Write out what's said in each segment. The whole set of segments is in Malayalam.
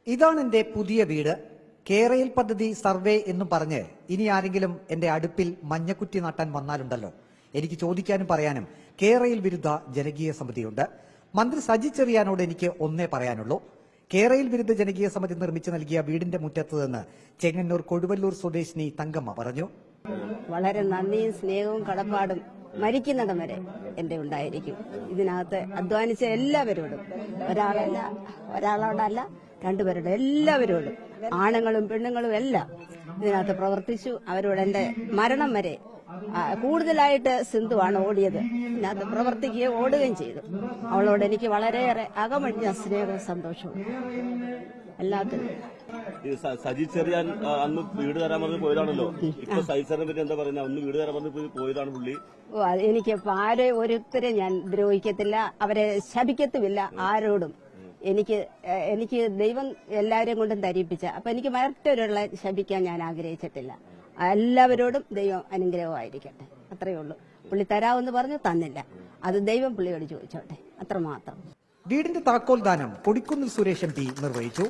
ഇതാണ് എന്റെ പുതിയ വീട്. കേരയിൽ പദ്ധതി സർവേ എന്നും പറഞ്ഞ് ഇനി ആരെങ്കിലും എന്റെ അടുപ്പിൽ മഞ്ഞക്കുറ്റി നാട്ടാൻ വന്നാലുണ്ടല്ലോ, എനിക്ക് ചോദിക്കാനും പറയാനും കേരയിൽ വിരുദ്ധ ജനകീയ സമിതിയുണ്ട്. മന്ത്രി സജി ചെറിയാനോട് എനിക്ക് ഒന്നേ പറയാനുള്ളൂ. കേരയിൽ വിരുദ്ധ ജനകീയ സമിതി നിർമ്മിച്ചു നൽകിയ വീടിന്റെ മുറ്റത്ത് നിന്ന് ചെങ്ങന്നൂർ കൊടുവല്ലൂർ സ്വദേശിനി തങ്കമ്മ പറഞ്ഞു. വളരെ നന്ദിയും സ്നേഹവും കടപ്പാടും മരിക്കുന്നിടം വരെ എന്റെ ഉണ്ടായിരിക്കും. ഇതിനകത്ത് അധ്വാനിച്ച എല്ലാവരോടും, ഒരാളോടല്ല രണ്ടുപേരോടും, എല്ലാവരോടും, ആണുങ്ങളും പെണ്ണുങ്ങളും എല്ലാം ഇതിനകത്ത് പ്രവർത്തിച്ചു. അവരോട് എന്റെ മരണം വരെ കൂടുതലായിട്ട് സിന്ധുവാണ് ഓടിയത്. ഇതിനകത്ത് പ്രവർത്തിക്കുകയും ഓടുകയും ചെയ്തു. അവളോട് എനിക്ക് വളരെയേറെ അകമഴിഞ്ഞ സ്നേഹവും സന്തോഷവും എല്ലാത്തിനും. സജി ചെറിയാൻ അന്ന് വീട് തരാൻ പറഞ്ഞ് പോയതാണല്ലോ. ഇപ്പൊ സജിച്ചറിനെ പറ്റി എന്താ പറയുന്നത്? അന്ന് വീട് തരാൻ പറഞ്ഞ് പോയതാണ് പുള്ളി. എനിക്ക് ആരെ ഒരുത്തരെ ഞാൻ ദ്രോഹിക്കത്തില്ല, അവരെ ശപിക്കത്തുമില്ല ആരോടും. എനിക്ക് ദൈവം എല്ലാവരെയും കൊണ്ടും ധരിപ്പിച്ച, അപ്പൊ എനിക്ക് മറ്റൊരാളെ ശപിക്കാൻ ഞാൻ ആഗ്രഹിച്ചിട്ടില്ല. എല്ലാവരോടും ദൈവം അനുഗ്രഹമായിരിക്കട്ടെ, അത്രയേ ഉള്ളൂ. പുള്ളി തരാമെന്ന് പറഞ്ഞു, തന്നില്ല. അത് ദൈവം പുള്ളിയോട് ചോദിച്ചോട്ടെ, അത്രമാത്രം. വീടിന്റെ താക്കോൽ ദാനം കൊടിക്കുന്നിൽ സുരേഷ് എം പി നിർവഹിച്ചു.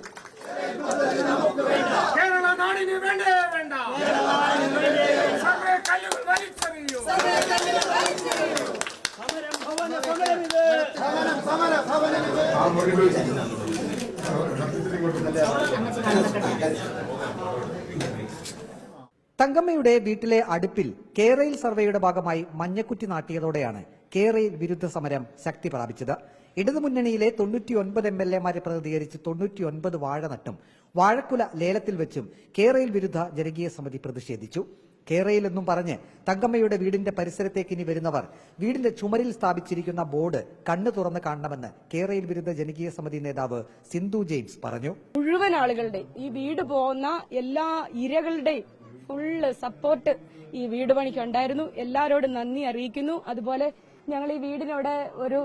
തങ്കമ്മയുടെ വീട്ടിലെ അടുപ്പിൽ കേരയിൽ സർവേയുടെ ഭാഗമായി മഞ്ഞക്കുറ്റി നാട്ടിയതോടെയാണ് കേരയിൽ വിരുദ്ധ സമരം ശക്തി പ്രാപിച്ചത്. ഇടതുമുന്നണിയിലെ 99 MLA-മാരെ പ്രതിനിധീകരിച്ച് 99 വാഴ നട്ടും വാഴക്കുല ലേലത്തിൽ വെച്ചും കേരയിൽ വിരുദ്ധ ജനകീയ സമിതി പ്രതിഷേധിച്ചു. കേരയിൽ എന്നും പറഞ്ഞ് തങ്കമ്മയുടെ വീടിന്റെ പരിസരത്തേക്ക് ഇനി വരുന്നവർ വീടിന്റെ ചുമരിൽ സ്ഥാപിച്ചിരിക്കുന്ന ബോർഡ് കണ്ണു തുറന്ന് കാണണമെന്ന് കേരയിൽ വിരുദ്ധ ജനകീയ സമിതി നേതാവ് സിന്ധു ജെയിംസ് പറഞ്ഞു. മുഴുവൻ ആളുകളുടെ ഈ വീട് പോകുന്ന എല്ലാ ഇരകളുടെയും ഫുള്ള് സപ്പോർട്ട് ഈ വീട് പണിക്ക് ഉണ്ടായിരുന്നു. എല്ലാവരോടും നന്ദി അറിയിക്കുന്നു. അതുപോലെ ഞങ്ങൾ ഈ വീടിനവിടെ ഒരു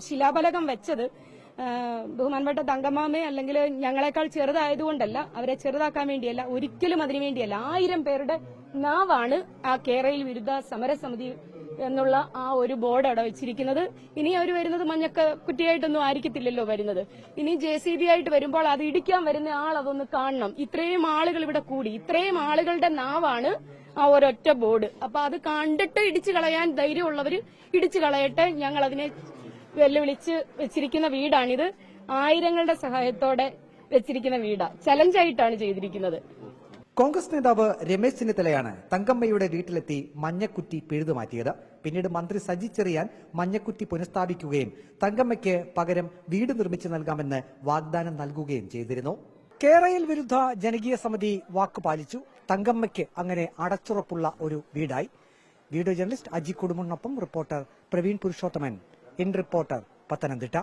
ശിലാഫലകം വെച്ചത് ബഹുമാനപ്പെട്ട തങ്കമ്മാമയെ അല്ലെങ്കിൽ ഞങ്ങളെക്കാൾ ചെറുതായതുകൊണ്ടല്ല, അവരെ ചെറുതാക്കാൻ വേണ്ടിയല്ല, ഒരിക്കലും അതിനു വേണ്ടിയല്ല. 1000 പേരുടെ നാവാണ് ആ കേരയിൽ വിരുദ്ധ സമരസമിതി എന്നുള്ള ആ ഒരു ബോർഡ് അവിടെ വെച്ചിരിക്കുന്നത്. ഇനി അവർ വരുന്നത് കുറ്റിയായിട്ടൊന്നും ആയിരിക്കത്തില്ലല്ലോ വരുന്നത്. ഇനി JCB ആയിട്ട് വരുമ്പോൾ അത് ഇടിക്കാൻ വരുന്ന ആൾ അതൊന്ന് കാണണം. ഇത്രയും ആളുകൾ ഇവിടെ കൂടി, ഇത്രയും ആളുകളുടെ നാവാണ് ആ ഒരൊറ്റ ബോർഡ്. അപ്പൊ അത് കണ്ടിട്ട് ഇടിച്ചു കളയാൻ ധൈര്യമുള്ളവർ ഇടിച്ചു കളയട്ടെ. ഞങ്ങൾ അതിനെ വെല്ലുവിളിച്ച് വെച്ചിരിക്കുന്ന വീടാണിത്. ആയിരങ്ങളുടെ സഹായത്തോടെ വെച്ചിരിക്കുന്ന വീടാ. ചലഞ്ചായിട്ടാണ് ചെയ്തിരിക്കുന്നത്. കോൺഗ്രസ് നേതാവ് രമേശ് ചെന്നിത്തലയാണ് തങ്കമ്മയുടെ വീട്ടിലെത്തി മഞ്ഞക്കുറ്റി പിഴുതുമാറ്റിയത്. പിന്നീട് മന്ത്രി സജി ചെറിയാൻ മഞ്ഞക്കുറ്റി പുനഃസ്ഥാപിക്കുകയും തങ്കമ്മയ്ക്ക് പകരം വീട് നിർമ്മിച്ചു നൽകാമെന്ന് വാഗ്ദാനം നൽകുകയും ചെയ്തിരുന്നു. കേരയിൽ വിരുദ്ധ ജനകീയ സമിതി വാക്കുപാലിച്ചു. തങ്കമ്മയ്ക്ക് അങ്ങനെ അടച്ചുറപ്പുള്ള ഒരു വീടായി. വീഡിയോ ജേർണലിസ്റ്റ് അജി കുടുംബനൊപ്പം reporter Praveen Purushothaman, in reporter, Pathanamthitta.